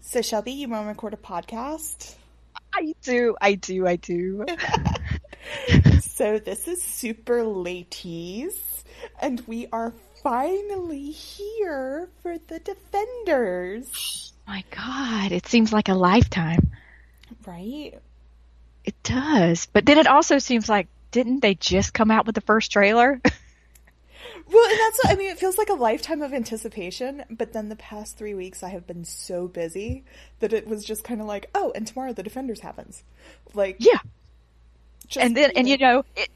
So, Shelby, you want to record a podcast? I do. So, this is Superlaties, and we are finally here for the Defenders. My God, it seems like a lifetime. Right? It does. But then it also seems like, didn't they just come out with the first trailer? Well, and that's what I mean. It feels like a lifetime of anticipation, but then the past 3 weeks I have been so busy that it was just kind of like, oh, and tomorrow the Defenders happens. Like, Yeah. just, And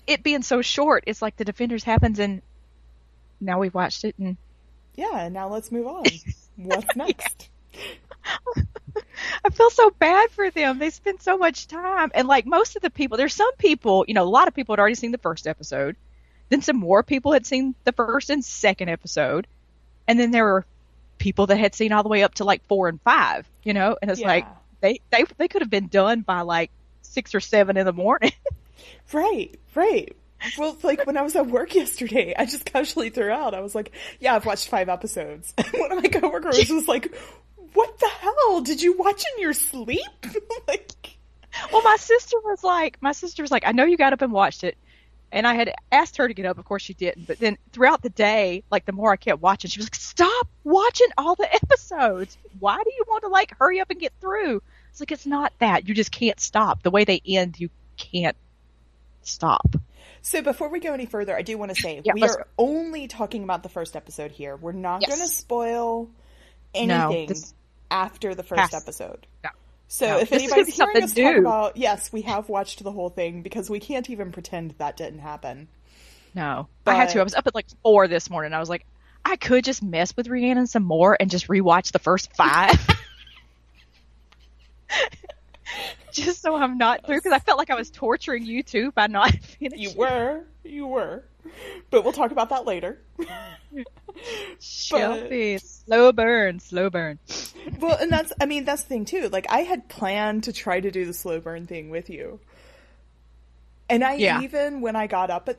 it being so short, it's like the Defenders happens and now we've watched it and yeah, now let's move on. What's next? I feel so bad for them. They spend so much time. And like most of the people, there's some people, a lot of people had already seen the first episode. Then some more people had seen the first and second episode. And then there were people that had seen all the way up to like 4 and 5, and it's like they could have been done by like 6 or 7 in the morning. Right. Well, like when I was at work yesterday, I just casually threw out, I was like, yeah, I've watched 5 episodes. And one of my coworkers was like, what the hell? Did you watch in your sleep? Like, Well, my sister was like, I know you got up and watched it. And I had asked her to get up. Of course she didn't. But then throughout the day, like the more I kept watching, she was like, stop watching all the episodes. Why do you want to like hurry up and get through? It's like, it's not that. You just can't stop. The way they end, you can't stop. so before we go any further, I do want to say Yeah, we are only talking about the first episode here. We're not Yes. going to spoil No, anything after the first epised. No. So No, if this is anybody's hearing something us talk new. about, yes, we have watched the whole thing because we can't even pretend that didn't happen. No. I had to. I was up at like 4 this morning. I was like, I could just mess with Rhiannon some more and just rewatch the first 5. Just so I'm not through, because I felt like I was torturing you too by not finishing. You were. But we'll talk about that later. Shelby, slow burn. Well, and that's the thing too. Like, I had planned to try to do the slow burn thing with you. And even when I got up at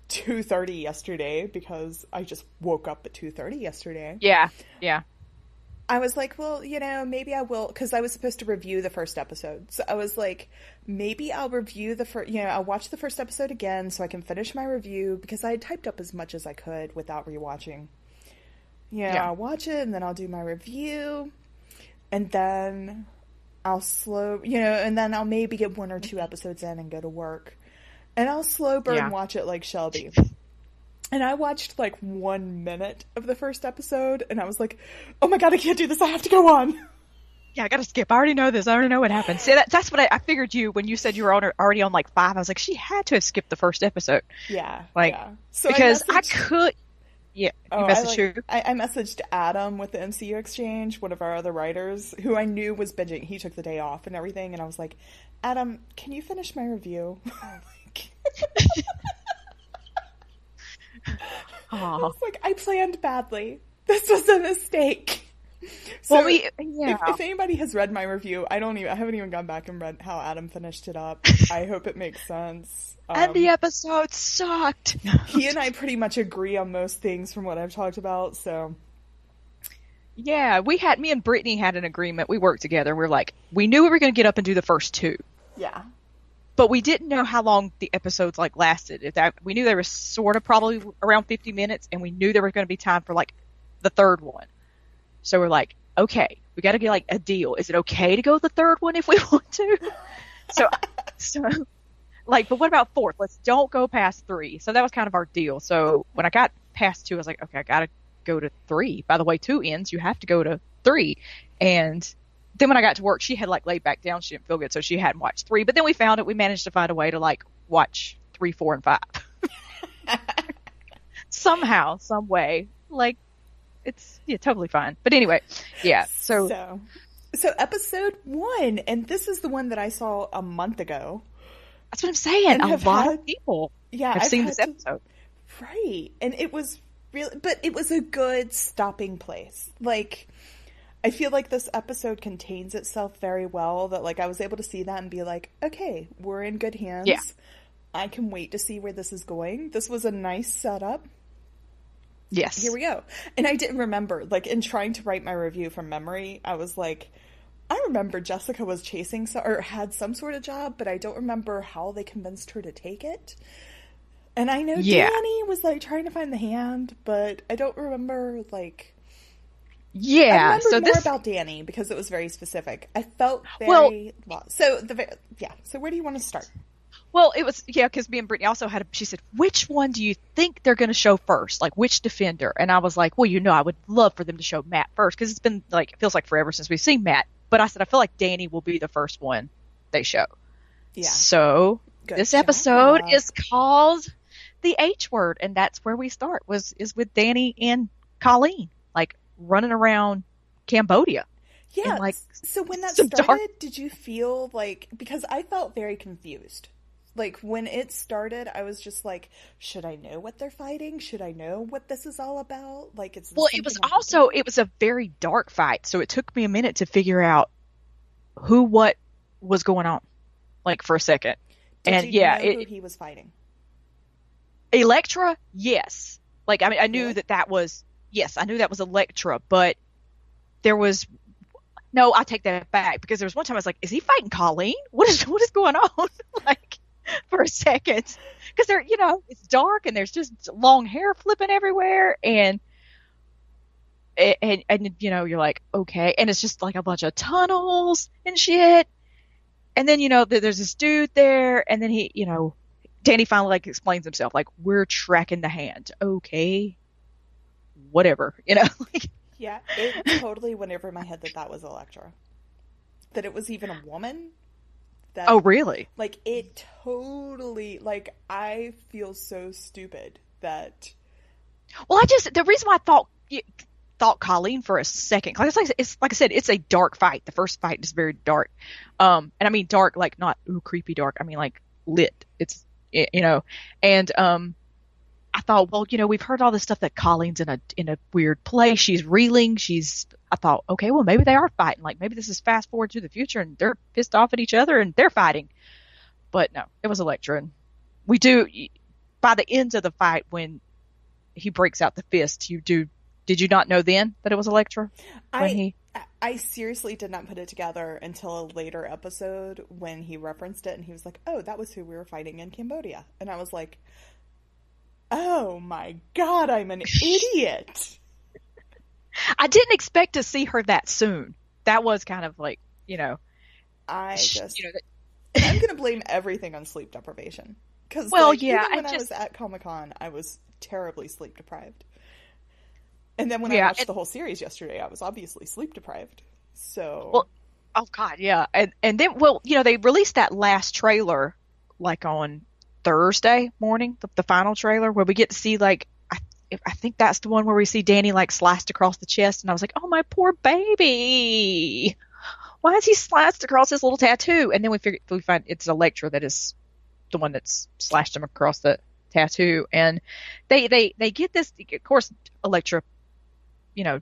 2:30 yesterday, because I just woke up at 2:30 yesterday. Yeah. I was like, well, maybe I will, because I was supposed to review the first episode. So I was like, maybe I'll review I'll watch the first episode again so I can finish my review, because I had typed up as much as I could without rewatching. I'll watch it and then I'll do my review, and then I'll and then I'll maybe get 1 or 2 episodes in and go to work. And I'll slow burn watch it like Shelby. And I watched like 1 minute of the first episode, and I was like, oh my God, I can't do this. I have to go on. Yeah, I gotta skip. I already know this. I already know what happened. See, that's what I figured you, when you said you were already on like 5, I was like, she had to have skipped the first episode. Yeah. Like, yeah. So because I could. Yeah, you messaged who? I messaged Adam with the MCU Exchange, one of our other writers, who I knew was binging. He took the day off and everything, and I was like, Adam, can you finish my review? I was like, I planned badly. This was a mistake. So if anybody has read my review, I haven't even gone back and read how Adam finished it up. I hope it makes sense. And the episode sucked. He and I pretty much agree on most things from what I've talked about, so. Yeah, me and Brittany had an agreement. We worked together. We're like, we knew we were going to get up and do the first 2. Yeah. But we didn't know how long the episodes like lasted. We knew they were sort of probably around 50 minutes, and we knew there was going to be time for like the third one. So we're like, okay, we got to get like a deal. Is it okay to go the third one if we want to? So like, but what about 4th? Let's don't go past 3. So that was kind of our deal. So when I got past 2, I was like, okay, I got to go to 3. By the way, 2 ends, you have to go to 3. And then when I got to work, she had like laid back down. She didn't feel good, so she hadn't watched 3. But then we found it. We managed to find a way to like watch 3, 4, and 5 somehow, some way. Like, it's totally fine. But anyway, yeah. So episode 1, and this is the one that I saw a month ago. That's what I'm saying. A lot of people have seen this episode. Right, and it was really, but it was a good stopping place. Like, I feel like this episode contains itself very well, that like I was able to see that and be like, okay, we're in good hands. Yeah. I can wait to see where this is going. This was a nice setup. Yes. Here we go. And I didn't remember, like, in trying to write my review from memory, I was like, I remember Jessica was chasing or had some sort of job, but I don't remember how they convinced her to take it. And I know Yeah. Danny was like trying to find the hand, but I don't remember like I Yeah. remembered So more this, about Danny because it was very specific. I felt well, very lost. So yeah. So where do you want to start? well, it was, yeah, because me and Brittany also had, she said, which one do you think they're going to show first? Like, which defender? And I was like, well, I would love for them to show Matt first because it's been like, it feels like forever since we've seen Matt. But I said, I feel like Danny will be the first one they show. Yeah. So Good this job. episode is called The H Word. And that's where we start is with Danny and Colleen, like running around Cambodia. Yeah. And, like, So when that some started, dark. did you feel like, because I felt very confused. Like when it started, I was just like, should I know what they're fighting? Should I know what this is all about? Like it's Well, it was also, it was a very dark fight. So it took me a minute to figure out what was going on, like for a second. Did you know who he was fighting? Elektra, yes. Like, I mean, I knew that was, yes, I knew that was Elektra, but there was, no, I take that back because there was one time I was like, is he fighting Colleen? What is going on? Like, for a second. Because they're, it's dark and there's just long hair flipping everywhere and you're like, okay. And it's just like a bunch of tunnels and shit. And then, there's this dude there and then he, Danny finally like explains himself, like, we're tracking the hand. Okay. Whatever, like, yeah, it totally went over my head that was Elektra. That it was even a woman. Oh, really? Like, it totally, like, I feel so stupid that... Well, the reason why I thought Colleen for a second, like, it's like I said, it's a dark fight. The first fight is very dark. And I mean dark, like, not, creepy dark. I mean, like, lit. It's, and, I thought, well, we've heard all this stuff that Colleen's in a weird place. She's reeling. I thought, okay, well, maybe they are fighting. Like, maybe this is fast forward to the future and they're pissed off at each other and they're fighting. But no, it was Elektra. And by the end of the fight, when he breaks out the fist, did you not know then that it was Elektra? I seriously did not put it together until a later episode when he referenced it and he was like, oh, that was who we were fighting in Cambodia. And I was like, oh my God, I'm an idiot. I didn't expect to see her that soon. That was kind of like, I'm going to blame everything on sleep deprivation. Because well, even when I was at Comic-Con, I was terribly sleep deprived. And then when I watched the whole series yesterday, I was obviously sleep deprived. So. Well, oh God, yeah. And then, well, they released that last trailer like on Thursday morning, the final trailer where we get to see like, I think that's the one where we see Danny like sliced across the chest. And I was like, oh, my poor baby. Why is he sliced across his little tattoo? And then we find it's Elektra that is the one that's slashed him across the tattoo. And they get this, of course, Elektra,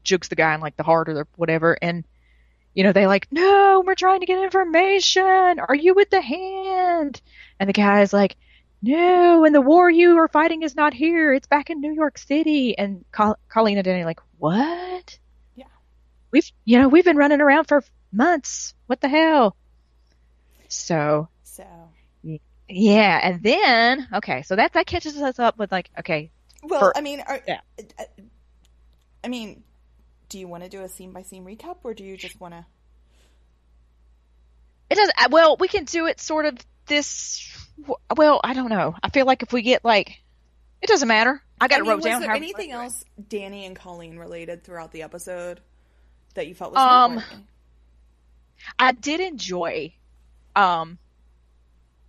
jukes the guy in like the heart or the whatever. And, they like, no, we're trying to get information. Are you with the hand? And the guy's like, no, and the war you are fighting is not here. It's back in New York City. And Colleen and Danny are like, what? Yeah. We've been running around for months. What the hell? So. Yeah. And then, okay. So that catches us up with like, okay. Well, I mean, do you want to do a scene by scene recap or do you just want to? It does. Well, we can do it sort of well, I don't know. I feel like if we get like, it doesn't matter. I got it wrote down. Was there anything else Danny and Colleen related throughout the episode that you felt was noteworthy? I did enjoy,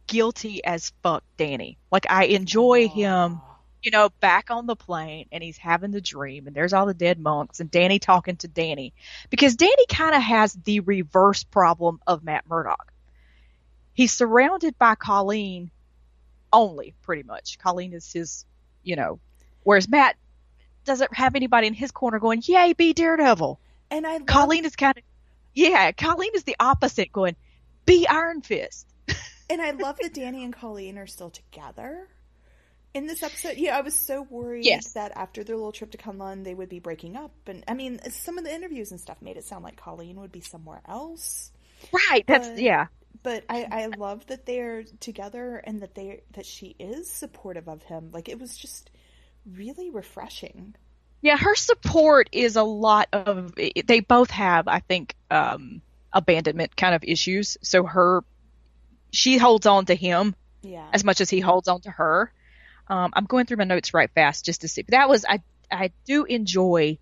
guilty as fuck Danny. Like I enjoy him, back on the plane and he's having the dream and there's all the dead monks and Danny talking to Danny because Danny kind of has the reverse problem of Matt Murdock. He's surrounded by Colleen only, pretty much. Colleen is his, whereas Matt doesn't have anybody in his corner going, yay, be Daredevil. And Colleen is Colleen is the opposite going, be Iron Fist. And I love that Danny and Colleen are still together In this episode, yeah, I was so worried Yes. that after their little trip to Kunlun, they would be breaking up. And I mean, some of the interviews and stuff made it sound like Colleen would be somewhere else. Right. That's, But yeah. I love that they're together and that she is supportive of him. Like it was just really refreshing. Yeah, her support is a lot of, they both have, I think, abandonment kind of issues. So she holds on to him Yeah. as much as he holds on to her. I'm going through my notes right fast just to see. But that was, I do enjoy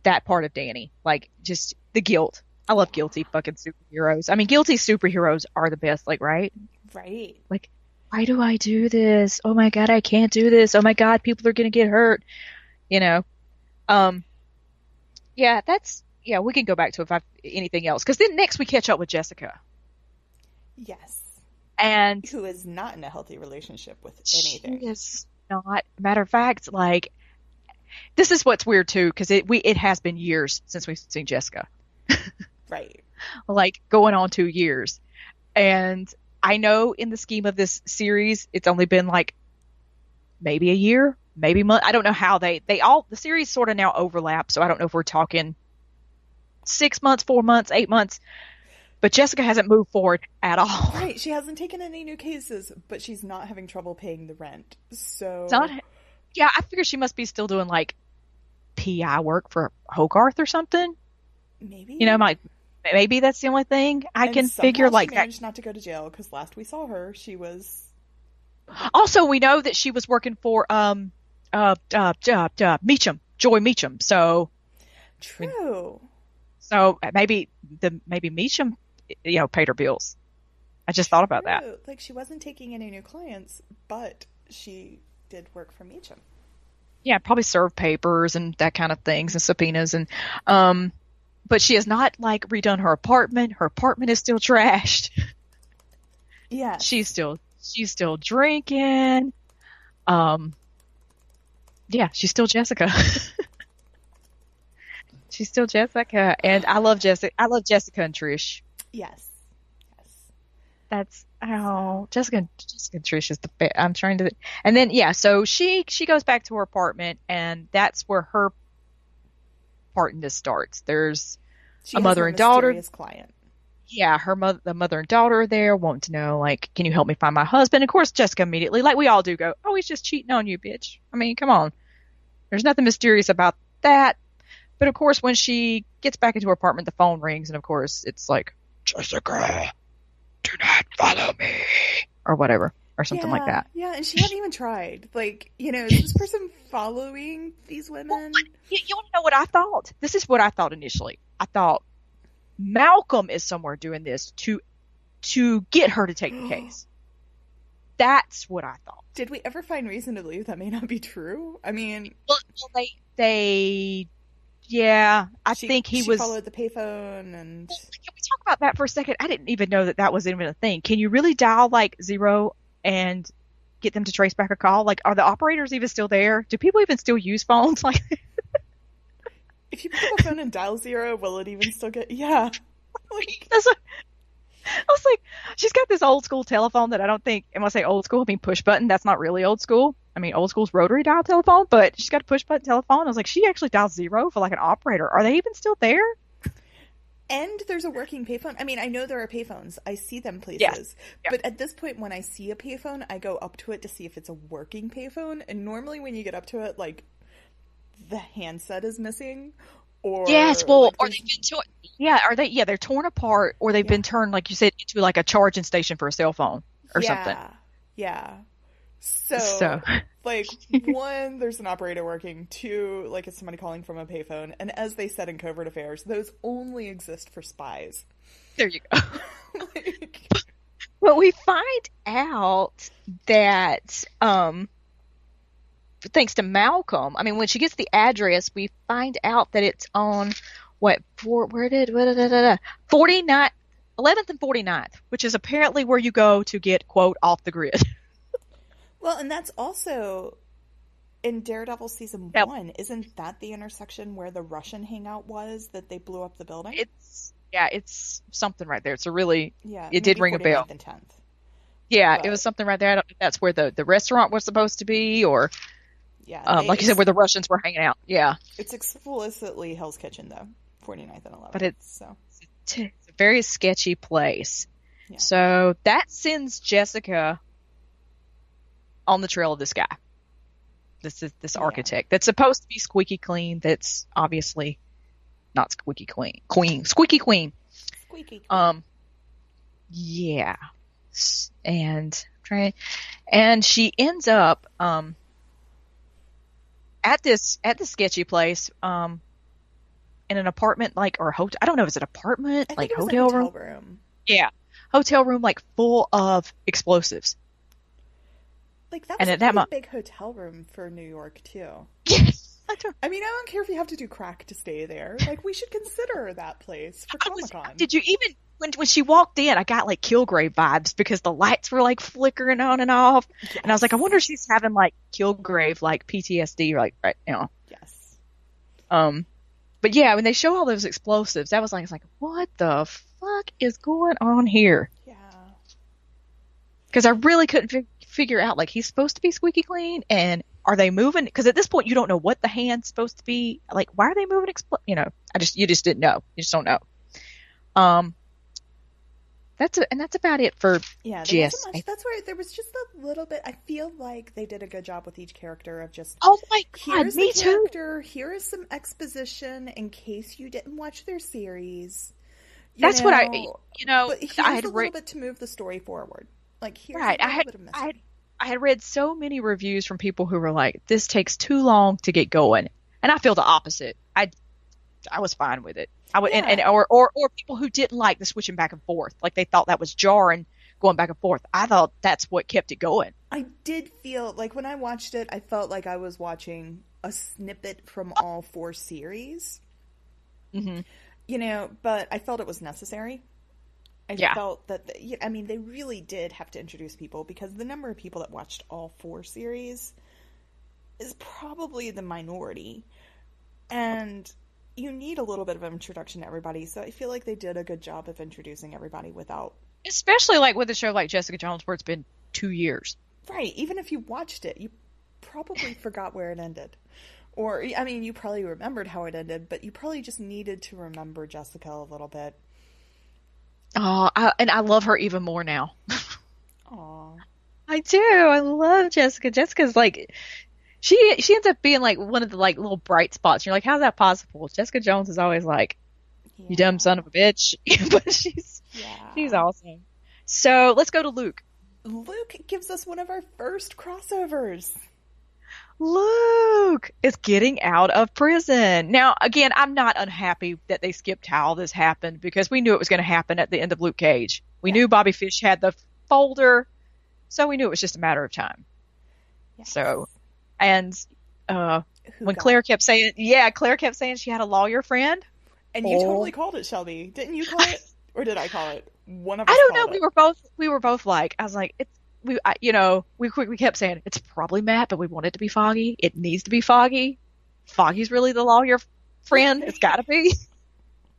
that part of Danny. Like, just the guilt. I love guilty fucking superheroes. I mean, guilty superheroes are the best, like, right? Right. Like, why do I do this? Oh my God, I can't do this. Oh my God, people are going to get hurt. You know? Um, yeah, we can go back to if I anything else. Because then next we catch up with Jessica. Yes. And Who is not in a healthy relationship with she anything. is not, matter of fact, like, this is what's weird too, because it has been years since we've seen Jessica. Right. Like, going on 2 years. And I know in the scheme of this series, it's only been like maybe a year, maybe month. I don't know how the series sort of now overlap. So I don't know if we're talking 6 months, 4 months, 8 months. But Jessica hasn't moved forward at all. Right. She hasn't taken any new cases, but she's not having trouble paying the rent. So It's not, yeah, I figure she must be still doing like PI work for Hogarth or something. maybe. You know, maybe that's the only thing I And can somehow figure, like she that. managed not to go to jail because last we saw her, she was Also, we know that she was working for Meacham, Joy Meacham. So true. maybe Meacham, paid her bills. I just thought about that. True. Like she wasn't taking any new clients, but she did work for Meacham. Yeah, probably served papers and that kind of things and subpoenas but she has not like redone her apartment. Her apartment is still trashed. Yeah. She's still drinking. Yeah, she's still Jessica. She's still Jessica, and I love Jessica. I love Jessica and Trish. Yes. Yes. Jessica and Trish is the best. I'm trying to, and then yeah, so she goes back to her apartment, and that's where her part in this starts. There's She a has mother her and daughter. mysterious client. Yeah, the mother and daughter are there, wanting to know, like, can you help me find my husband? Of course, Jessica immediately, like we all do, go, oh, he's just cheating on you, bitch. I mean, come on. There's nothing mysterious about that. But of course, when she gets back into her apartment, the phone rings, and of course, it's like, Jessica, do not follow me, or whatever, or something like that. Yeah, and she hadn't even tried. Like, is this person following these women? You want to know what I thought? This is what I thought initially. I thought Malcolm is somewhere doing this to get her to take the case. That's what I thought. Did we ever find reason to believe that may not be true? I mean, Well, I think he was. followed the payphone and. Can we talk about that for a second? I didn't even know that was even a thing. Can you really dial like 0 and get them to trace back a call? Like, are the operators even still there? Do people even still use phones? Like, If you pick up a phone and dial 0, will it even still get? Yeah. Like, that's what, I was like, she's got this old school telephone that I don't think, and when I say old school, I mean push button. That's not really old school. I mean, old school's rotary dial telephone, but she's got a push button telephone. I was like, she actually dials 0 for like an operator. Are they even still there? and there's a working payphone. I mean, I know there are payphones. I see them places. Yes. Yep. But at this point, when I see a payphone, I go up to it to see if it's a working payphone. And normally when you get up to it, like, the handset is missing. Or, yes, well, like, or they've been torn. Yeah, are they? Yeah, they're torn apart, or they've been turned, like you said, into like a charging station for a cell phone or something. Yeah. So, like, 1, there's an operator working. 2, like, it's somebody calling from a payphone. And as they said in Covert Affairs, those only exist for spies. There you go. Well, we find out that, thanks to Malcolm, I mean, when she gets the address, we find out that it's on 49th, 11th and 49th, which is apparently where you go to get, quote, off the grid. Well, and that's also in Daredevil season 1. Isn't that the intersection where the Russian hangout was that they blew up the building? It's something right there. It's a really, yeah, it did ring a bell. And 10th. Yeah, it was but something right there. I don't know if that's where the restaurant was supposed to be, or yeah, like you said, where the Russians were hanging out. Yeah, it's explicitly Hell's Kitchen though, 49th and but 11th. So it's a very sketchy place. yeah, So that sends Jessica on the trail of this guy. This is this yeah, architect that's supposed to be squeaky clean. That's obviously not squeaky clean. Squeaky queen. squeaky clean. Yeah, and trying, and she ends up at this sketchy place in an apartment like or hotel. I don't know if it's an apartment I think like it was a hotel room. hotel room. Yeah, hotel room like full of explosives. Like that And was a at that pretty moment, big hotel room for New York too. I mean, I don't care if you have to do crack to stay there. Like, we should consider that place for Comic Con. Did you even when she walked in? I got like Kilgrave vibes because the lights were like flickering on and off, Yes. and I was like, I wonder if she's having like Kilgrave like PTSD like right now. Yes. But yeah, when they show all those explosives, that was like, it's like, what the fuck is going on here? Yeah. Because I really couldn't figure out like he's supposed to be squeaky clean, and are they moving? Because at this point you don't know what the hand's supposed to be. Like, why are they moving? You just didn't know. You just don't know. That's about it for Yeah, there Jess. wasn't much. That's where there was just a little bit. I feel like they did a good job with each character of just, Oh my God, here's me the too. character, here is some exposition in case you didn't watch their series. That's what I, But here's I had a little bit to move the story forward. Like, here's right. a little bit of mystery. I had read so many reviews from people who were like, this takes too long to get going. And I feel the opposite. I was fine with it. I would, or people who didn't like the switching back and forth, like they thought that was jarring going back and forth. I thought that's what kept it going. I did feel like when I watched it, I felt like I was watching a snippet from all 4 series. Mm-hmm. But I felt it was necessary. I felt that, I mean, they really did have to introduce people because the number of people that watched all 4 series is probably the minority. And you need a little bit of an introduction to everybody. So I feel like they did a good job of introducing everybody without... Especially like with a show like Jessica Jones where it's been 2 years. Right. Even if you watched it, you probably forgot where it ended. Or, I mean, you probably remembered how it ended, but you probably just needed to remember Jessica a little bit. Oh, and I love her even more now. Aw. I do. I love Jessica. Jessica's like, she ends up being like one of the like little bright spots. You're like, how's that possible? Jessica Jones is always like, you dumb son of a bitch. But she's awesome. So let's go to Luke. Luke gives us one of our first crossovers. Luke is getting out of prison. Now, again, I'm not unhappy that they skipped how this happened because we knew it was going to happen at the end of Luke Cage. We knew Bobby Fish had the folder, so we knew it was just a matter of time. Yes. So, and when Claire kept saying, she had a lawyer friend. And you totally called it, Shelby. Didn't you call it? Or did I call it? One of us I don't know. It. We were both like, I was like, we kept saying it's probably Matt, but we want it to be Foggy. It needs to be Foggy. Foggy's really the lawyer friend. It's got to be.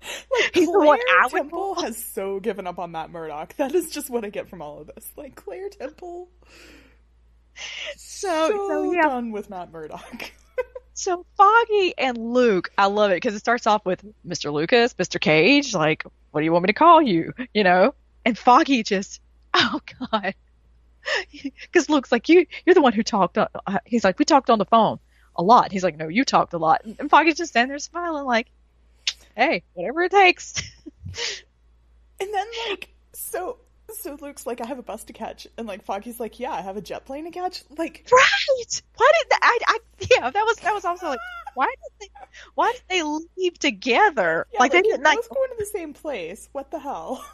Like, he's the one I would Temple has so given up on Matt Murdock. That is just what I get from all of this. Like, Claire Temple. So done with Matt Murdock. So Foggy and Luke, I love it because it starts off with Mr. Lucas, Mr. Cage, like, what do you want me to call you? And Foggy just, oh God. Because Luke's like, you're the one who talked. He's like, we talked on the phone a lot. He's like, no, you talked a lot. And Foggy's just standing there smiling like, hey, whatever it takes. And then like, so Luke's like, I have a bus to catch. And like, Foggy's like, yeah, I have a jet plane to catch. Like, right. Why did that was also like, why did they leave together? Yeah, like they didn't both going to the same place. What the hell?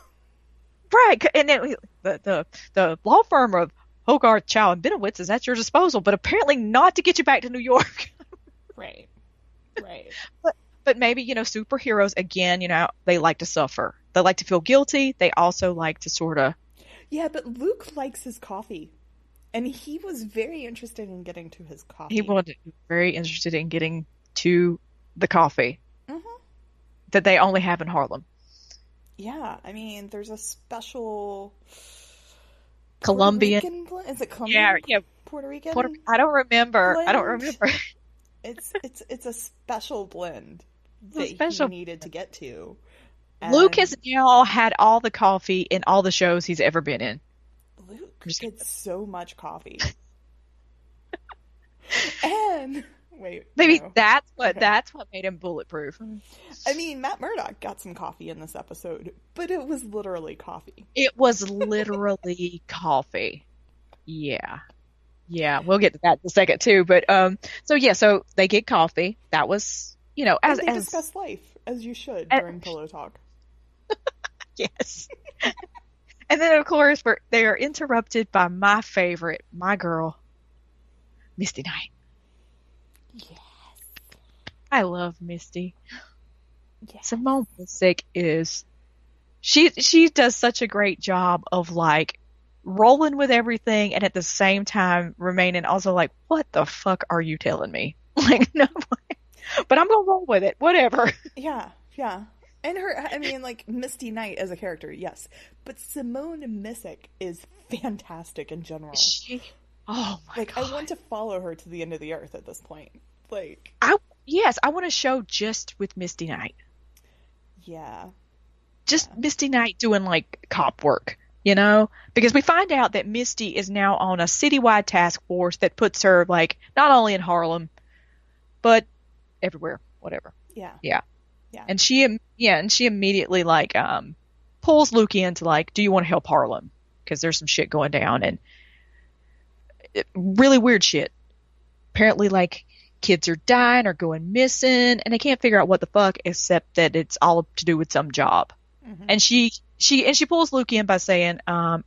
Right. And then the law firm of Hogarth, Chow, and Benowitz is at your disposal, but apparently not to get you back to New York. Right. But maybe, superheroes, again, they like to suffer. They like to feel guilty. They also like to sort of... Yeah, but Luke likes his coffee. And he was very interested in getting to his coffee. He was very interested in getting to the coffee that they only have in Harlem. Yeah, I mean, there's a special Puerto Colombian. Rican blend. Is it Yeah, Colombian? yeah. Puerto Rican I don't remember. I don't blend? remember. It's a special blend It's a that he special. needed to get to. Luke has And now had all the coffee in all the shows he's ever been in. Luke I'm just gets so much coffee. And wait, maybe no. Okay. that's what made him bulletproof. I mean, Matt Murdock got some coffee in this episode, but it was literally coffee. It was literally coffee. Yeah. Yeah, we'll get to that in a second too. But so yeah, so they get coffee. That was, And they as discuss life, as you should uh, during Pillow Talk. yes. And then of course they are interrupted by my favorite, my girl, Misty Knight. Yes. I love Misty. Yes. Simone Missick is she does such a great job of like rolling with everything and at the same time remaining also like, what the fuck are you telling me? Like, no, but I'm gonna roll with it. Whatever. Yeah, yeah. And I mean, like, Misty Knight as a character, yes. But Simone Missick is fantastic in general. Oh my Like, God. I want to follow her to the end of the earth at this point. Like, Yes, I want a show just with Misty Knight. yeah. Just Yeah. Misty Knight doing like cop work, because we find out that Misty is now on a citywide task force that puts her like not only in Harlem, but everywhere, whatever. Yeah. Yeah. Yeah. And she immediately like pulls Luke into like, do you want to help Harlem? Because there's some shit going down and really weird shit. Apparently like kids are dying or going missing and they can't figure out what the fuck except that it's all to do with some job. Mm-hmm. And she pulls Luke in by saying,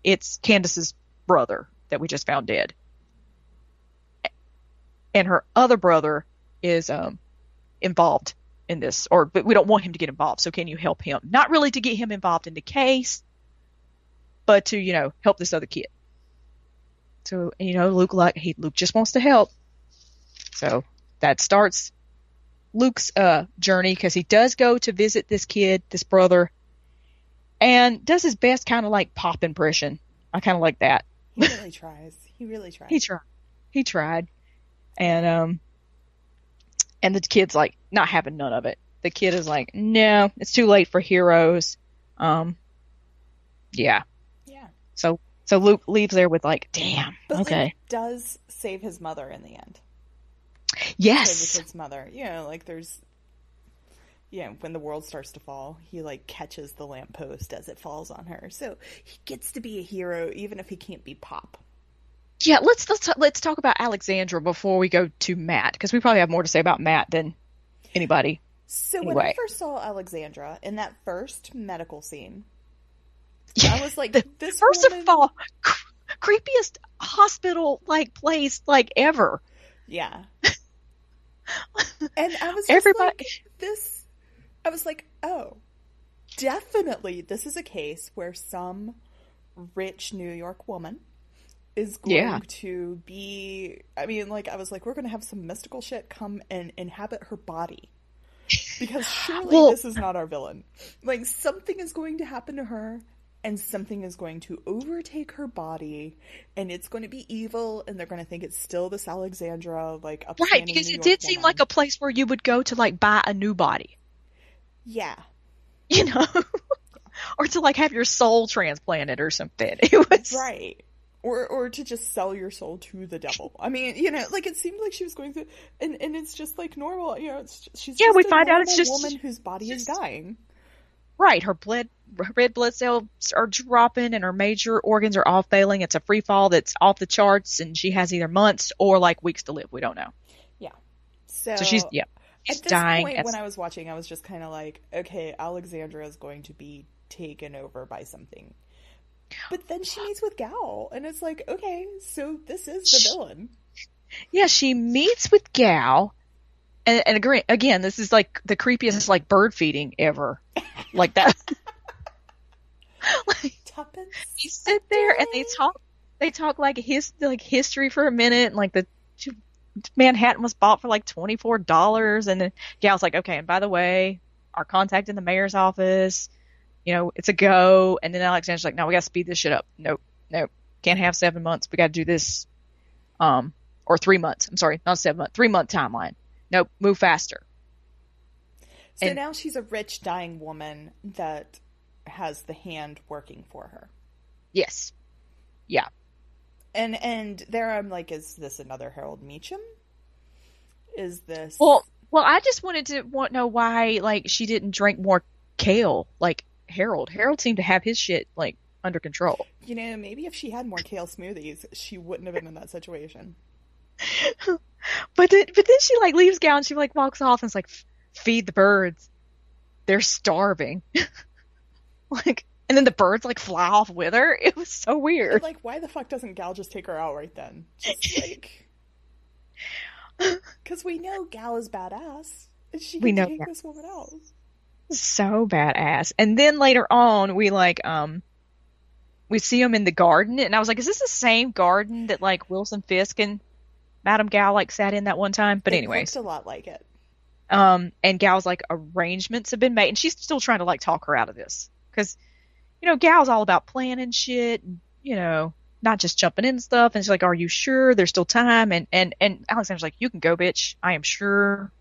it's Candace's brother that we just found dead. And her other brother is involved in this, but we don't want him to get involved. So can you help him? Not really to get him involved in the case, but to, help this other kid. So, Luke just wants to help. So that starts Luke's journey because he does go to visit this kid, this brother, and does his best kind of like pop impression. I kind of like that. He really tries. He really tries. He tried. And the kid's like not having none of it. The kid is like, no, it's too late for heroes. Yeah. Yeah. So Luke leaves there with like, damn, But okay. Luke does save his mother in the end. Yes. Save the kid's mother. Like there's, when the world starts to fall, he like catches the lamppost as it falls on her. So he gets to be a hero even if he can't be Pop. Yeah, let's talk about Alexandra before we go to Matt, because we probably have more to say about Matt than anybody. So anyway. When I first saw Alexandra in that first medical scene, I was like, this first woman... of all, creepiest hospital like place like ever. Yeah. And I was just like, I was like, oh, definitely this is a case where some rich New York woman is going to be, I mean, like, I was like, we're going to have some mystical shit come and inhabit her body. Because surely this is not our villain. Like, something is going to happen to her, and something is going to overtake her body, and it's going to be evil, and they're going to think it's still this Alexandra, like, upstanding right, because New it York did woman. seem like a place where you would go to, like, buy a new body. Yeah. Or to, like, have your soul transplanted or something. It was... Right. Or to just sell your soul to the devil. I mean, like, it seemed like she was going through, and it's just, like, normal, she's just we a find out it's just woman whose body is dying. Right, her red blood cells are dropping and her major organs are all failing. It's a free fall that's off the charts, and she has either months or, like, weeks to live. We don't know. Yeah. So she's at this dying. Point, when I was watching, I was just kind of like, okay, Alexandra is going to be taken over by something. But then she meets with Gal, and it's like, okay, so this is the villain. Yeah, she meets with Gal, and again, this is like the creepiest like bird feeding ever, like that. Like, Tuppence. You sit there and they talk like history for a minute, and like the Manhattan was bought for like $24, and then Gal's like, okay, and by the way, our contact in the mayor's office. It's a go. And then Alexander's like, no, we got to speed this shit up. Nope. Can't have 7 months. We got to do this, or 3 months. I'm sorry, not 7 months, 3 month timeline. Nope, move faster. So And now she's a rich, dying woman that has the hand working for her. yes, yeah. And there I'm like, is this another Harold Meacham? Is this Well, I just wanted to know why, like, she didn't drink more kale, like Harold. Harold seemed to have his shit, like, under control. maybe if she had more kale smoothies, she wouldn't have been in that situation. But then she, like, leaves Gal and she, like, walks off and is like, feed the birds. They're starving. Like, and then the birds, like, fly off with her. It was so And weird. like, why the fuck doesn't Gal just take her out right then? Just like, because we know Gal is badass, and she We can know take that. this woman out. So badass. And then later on, we see him in the garden, and I was like, is this the same garden that, like, Wilson Fisk and Madame Gal, like, sat in that one time? But It looked anyways, a lot like it. and Gal's like, arrangements have been made, and she's still trying to, like, talk her out of this because Gal's all about planning shit, and, not just jumping in stuff. And she's like, are you sure there's still time? And Alexander's like, you can go, bitch. I am sure.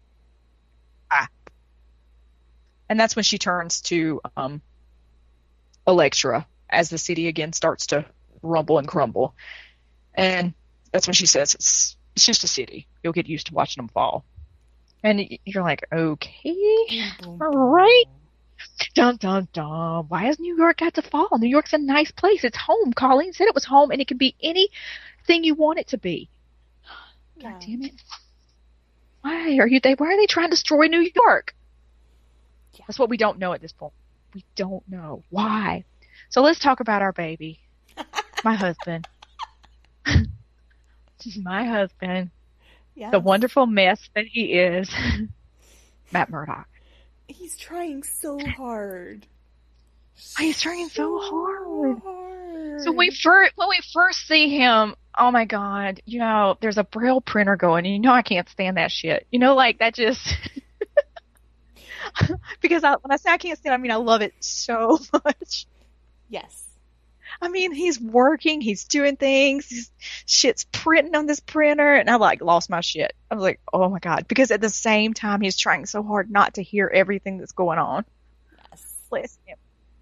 Ah. And that's when she turns to Electra as the city again starts to rumble and crumble. And that's when she says, it's just a city. You'll get used to watching them fall. And you're like, okay, Boom, all boom. right. Dun, dun, dun. Why has New York got to fall? New York's a nice place. It's home. Colleen said it was home, and it can be anything you want it to be. God Yeah. damn it. Why are they trying to destroy New York? Yeah. That's what we don't know at this point. We don't know. Why? So let's talk about our baby. My husband. My husband. Yes. The wonderful mess that he is. Matt Murdock. He's trying so hard. He's trying so hard. hard. So when we first see him, oh my God, there's a Braille printer going, and I can't stand that shit. Like that just because when I say I can't stand, I mean I love it so much. Yes. I mean, he's working, he's doing things, shit's printing on this printer, and I like lost my shit. I was like, oh my God, because at the same time he's trying so hard not to hear everything that's going on. Yes. Bless him.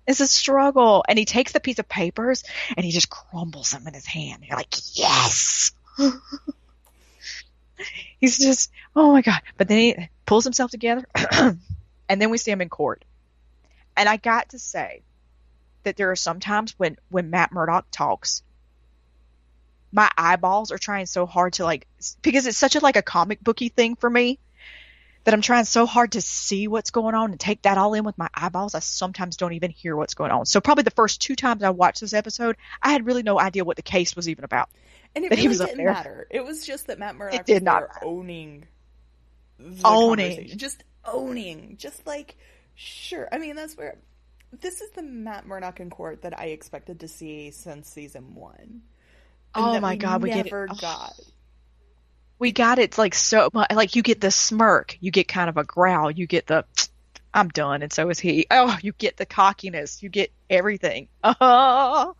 It's a struggle. And he takes the piece of papers and he just crumbles them in his hand. You're like, yes. He's just, oh my God. But then he pulls himself together and then we see him in court. And I got to say that there are some times when Matt Murdock talks, my eyeballs are trying so hard to because it's such a comic booky thing for me that I'm trying so hard to see what's going on and take that all in with my eyeballs. I sometimes don't even hear what's going on. So probably the first 2 times I watched this episode, I had really no idea what the case was even about. And it That he really was up didn't there. matter. It was just that Matt Murdock It did was not there matter. owning the Owning. conversation. Just owning. Just like, sure. I mean, that's where... This is the Matt Murdock in court that I expected to see since season 1. And Oh that my God, we get it. never Oh. got. We got it so much. Like you get the smirk, you get kind of a growl, you get the I'm done, and so is he. Oh, you get the cockiness, you get everything. Oh,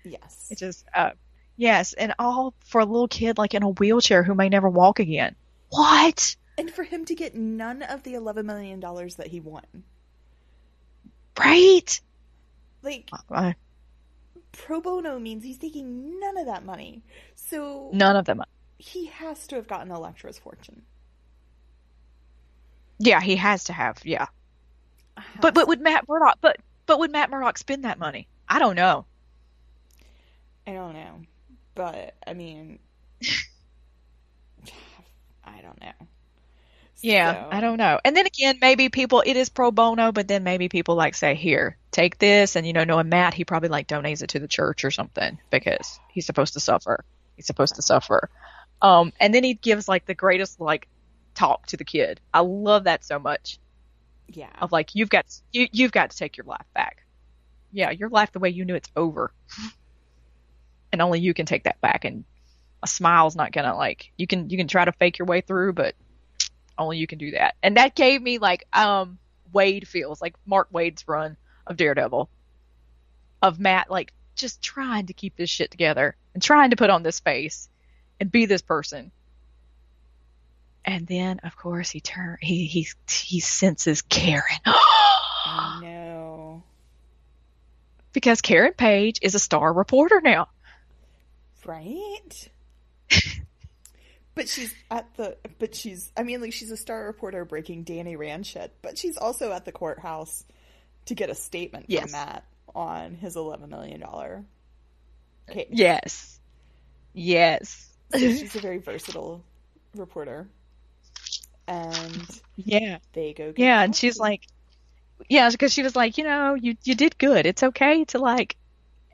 Yes. it just yes, and all for a little kid like in a wheelchair who may never walk again. What? And for him to get none of the $11 million that he won. Right? Like, Uh, pro bono means he's taking none of that money. So None of them. he has to have gotten Electra's fortune. Yeah, he has to have. Yeah, Has but to. would Matt Murdock? But would Matt Murdock spend that money? I don't know. I don't know. But, I mean, I don't know. Yeah, I So, don't know. And then again, maybe it is pro bono, but then maybe people say, here, take this. And, knowing Matt, he probably donates it to the church or something because he's supposed to suffer. He's supposed to suffer. And then he gives the greatest talk to the kid. I love that so much yeah. of you've got to take your life back. Yeah, your life the way you knew it's over. And only you can take that back. And a smile's not going to you can try to fake your way through, but only you can do that. And that gave me Wade feels, Mark Wade's run of Daredevil, of Matt just trying to keep this shit together and trying to put on this face and be this person. And then, of course, he senses Karen. I know. Because Karen Page is a star reporter now. Right? But she's she's a star reporter breaking Danny Rand shit, but she's also at the courthouse to get a statement from Matt on his $11 million case. Yes. Yes. So she's a very versatile reporter. And they go get coffee. And she's like, because she was like, you did good. It's okay to like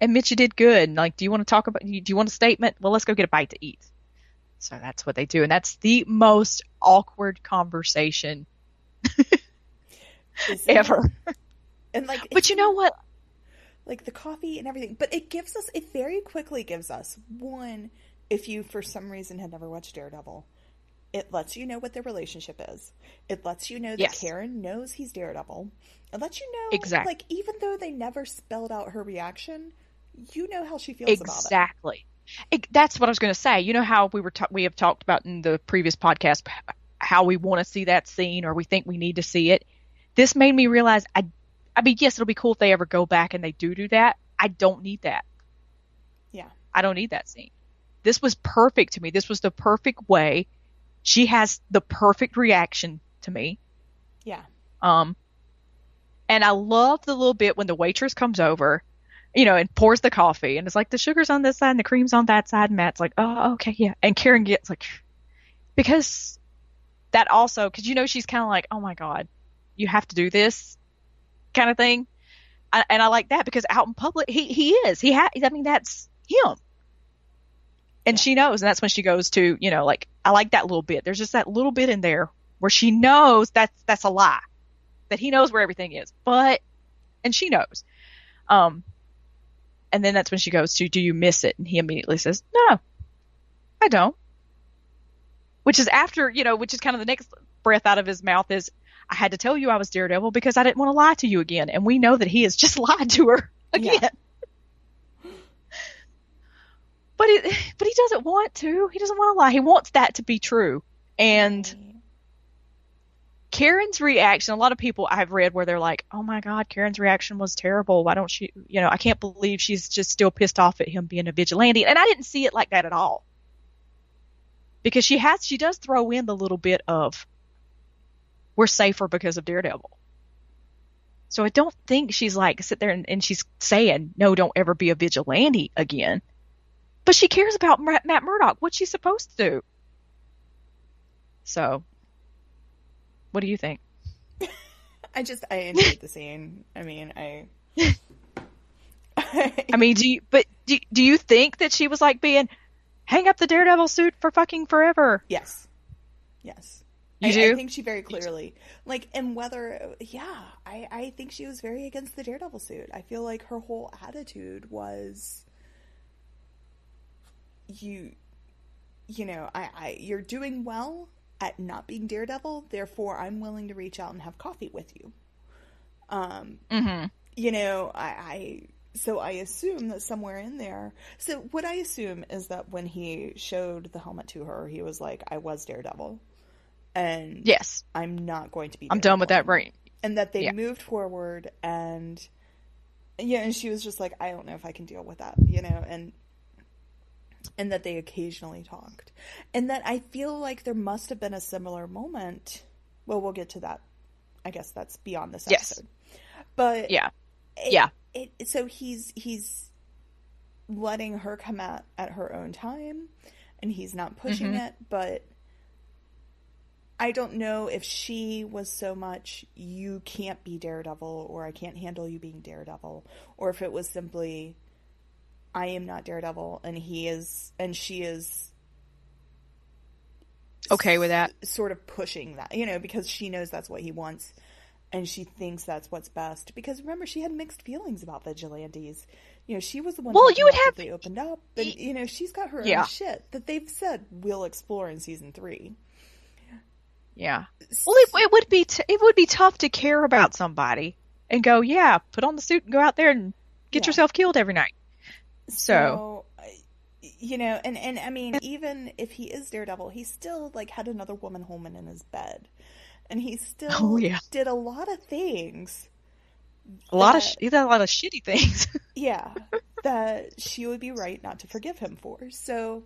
admit you did good. And like, do you want a statement? Well, let's go get a bite to eat. So that's what they do. And that's the most awkward conversation ever. And like, but you know what? Like the coffee and everything, but it very quickly gives us one, if you for some reason had never watched Daredevil, it lets you know what their relationship is. It lets you know that Karen knows he's Daredevil. It lets you know, like, even though they never spelled out her reaction, you know how she feels about it. Exactly. That's what I was going to say. You know how we have talked about in the previous podcast how we want to see that scene or we think we need to see it. This made me realize, I mean, yes, it'll be cool if they ever go back and they do that. I don't need that. Yeah. I don't need that scene. This was perfect to me. This was the perfect way. She has the perfect reaction to me. Yeah. And I love the little bit when the waitress comes over, and pours the coffee, and it's like the sugar's on this side and the cream's on that side. And Matt's like, oh, okay, yeah. And Karen gets like, because that also, because she's kind of like, oh my God, you have to do this kind of thing. And I like that because out in public, he is. That's him. And she knows, and that's when she goes to, like, I like that little bit. There's just that little bit in there where she knows that's a lie, that he knows where everything is, and she knows. And then that's when she goes to, do you miss it? And he immediately says, no, I don't. Which is after, which is kind of the next breath out of his mouth is, I had to tell you I was Daredevil because I didn't want to lie to you again. And we know that he has just lied to her again. Yeah. But he doesn't want to. He doesn't want to lie. He wants that to be true. And Karen's reaction, a lot of people I've read where they're like, oh my God, Karen's reaction was terrible. Why don't she, I can't believe she's just still pissed off at him being a vigilante. And I didn't see it like that at all. Because she does throw in the little bit of, we're safer because of Daredevil. So I don't think she's like, sit there and she's saying, no, don't ever be a vigilante again. But she cares about Matt Murdock. What's she supposed to do? So, what do you think? I enjoyed the scene. I mean, do you think that she was like being, hang up the Daredevil suit for fucking forever? Yes. You do? I think she very clearly, like, and whether, I think she was very against the Daredevil suit. I feel like her whole attitude was, you're doing well at not being Daredevil, therefore I'm willing to reach out and have coffee with you. So I assume that somewhere in there, so what I assume is that when he showed the helmet to her, he was like, I was Daredevil. And yes, I'm not going to be Daredevil. I'm done with that, right? And that they moved forward and she was just like, I don't know if I can deal with that, and that they occasionally talked. And that I feel like there must have been a similar moment. Well, we'll get to that. I guess that's beyond this episode. But so he's letting her come at her own time, and he's not pushing it, but I don't know if she was so much, you can't be Daredevil, or I can't handle you being Daredevil, or if it was simply, I am not Daredevil, and she is okay with that, sort of pushing that, because she knows that's what he wants, and she thinks that's what's best. Because remember, she had mixed feelings about vigilantes. She was the one. Well, you would have they opened up, and she's got her own shit that they've said we'll explore in season 3. Yeah. Well, it would be tough to care about somebody and go, put on the suit and go out there and get yourself killed every night. So, So, you know, and I mean, even if he is Daredevil, he still like had another woman Holman in his bed, and he oh still yeah, did a lot of things he that, did a lot of shitty things. yeah, that she would be right not to forgive him for. So,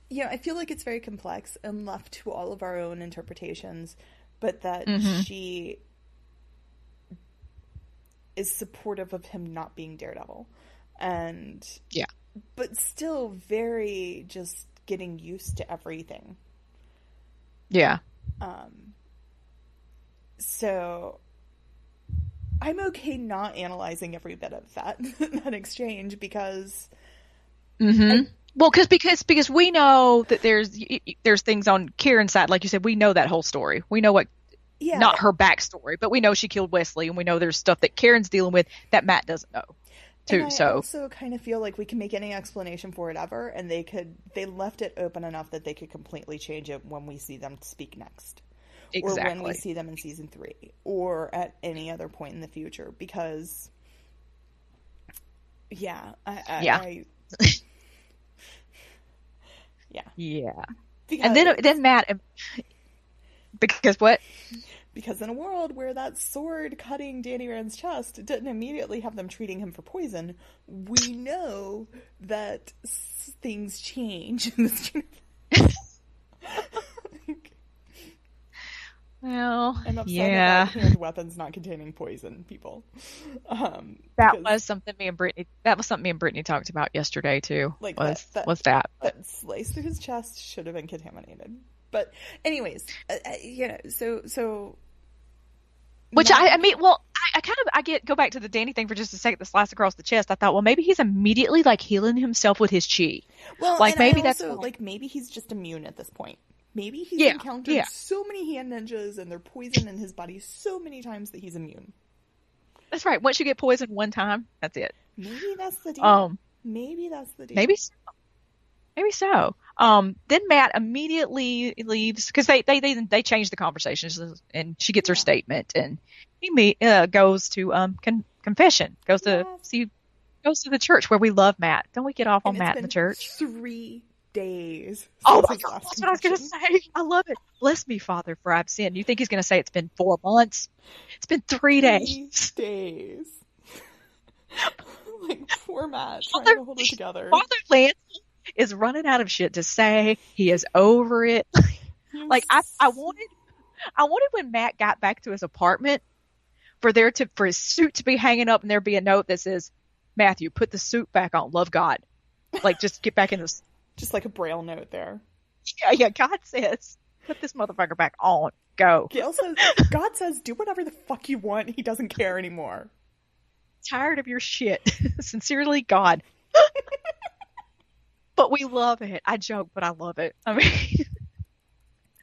you know, I feel like it's very complex and left to all of our own interpretations, but that hmm she is supportive of him not being Daredevil. And Yeah, but still very just getting used to everything. yeah, Um, so I'm okay not analyzing every bit of that that exchange because hmm I Well, because we know that there's things on Kieran's side, like you said, we know that whole story. We know what yeah, not her backstory, but we know she killed Wesley, and we know there's stuff that Karen's dealing with that Matt doesn't know and too. I So also kind of feel like we can make any explanation for it ever, and they left it open enough that they could completely change it when we see them speak next, or when we exactly, see them in season 3, or at any other point in the future. Because yeah, yeah, yeah, yeah. And because then Matt, because what? Because in a world where that sword cutting Danny Rand's chest didn't immediately have them treating him for poison, we know that things change in this universe. Like, Well, I'm upset about yeah, hand weapons not containing poison, people. that Because was something me and Brittany. That was something me and Brittany talked about yesterday too. like Was that? But that slice through his chest should have been contaminated. But anyways, you know, so which Matt. I mean, well, I kind of go back to the Danny thing for just a second. The slice across the chest. I thought, well, maybe he's immediately like healing himself with his chi. Well, Like and I maybe that's also why. like maybe he's just immune at this point. Maybe he's Yeah, encountered yeah, so many hand ninjas and their poison in his body so many times that he's immune. that's right. Once you get poisoned one time, that's it. Maybe that's the deal. Um, Maybe that's the maybe deal. Maybe so. Then Matt immediately leaves because they change the conversations, and she gets her Yeah. statement, and goes to confession, Yes. goes to the church where we love Matt. Don't we get off And on it's Matt in the been church? 3 days Oh since my his God, last that's what I was gonna confession. say. I love it. Bless me, Father, for I've sinned. You think he's gonna say it's been 4 months? It's been 3 3 days. days. Like poor Matt trying Father, to hold it together. Father Lance is running out of shit to say. He is over it. Like Yes. I wanted when Matt got back to his apartment for his suit to be hanging up and there be a note that says, Matthew, put the suit back on. Love God. Like just get back in this. Just like a braille note there. Yeah, God says, put this motherfucker back on. Go. Gail says, God says, do whatever the fuck you want. He doesn't care anymore. Tired of your shit. Sincerely, God. But we love it. I joke, but I love it. I mean,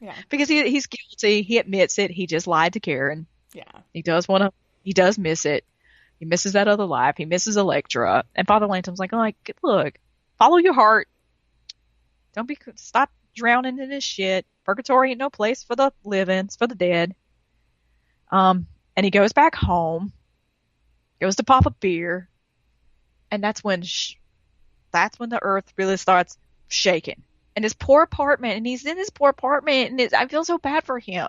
Yeah. because he's guilty. He admits it. He just lied to Karen. Yeah. He does miss it. He misses that other life. He misses Electra. And Father Lantom's like, look, follow your heart. Stop drowning in this shit. Purgatory ain't no place for the living. It's for the dead. And he goes back home, goes to pop a beer, and that's when the earth really starts shaking. And his poor apartment, and he's in his poor apartment, and I feel so bad for him.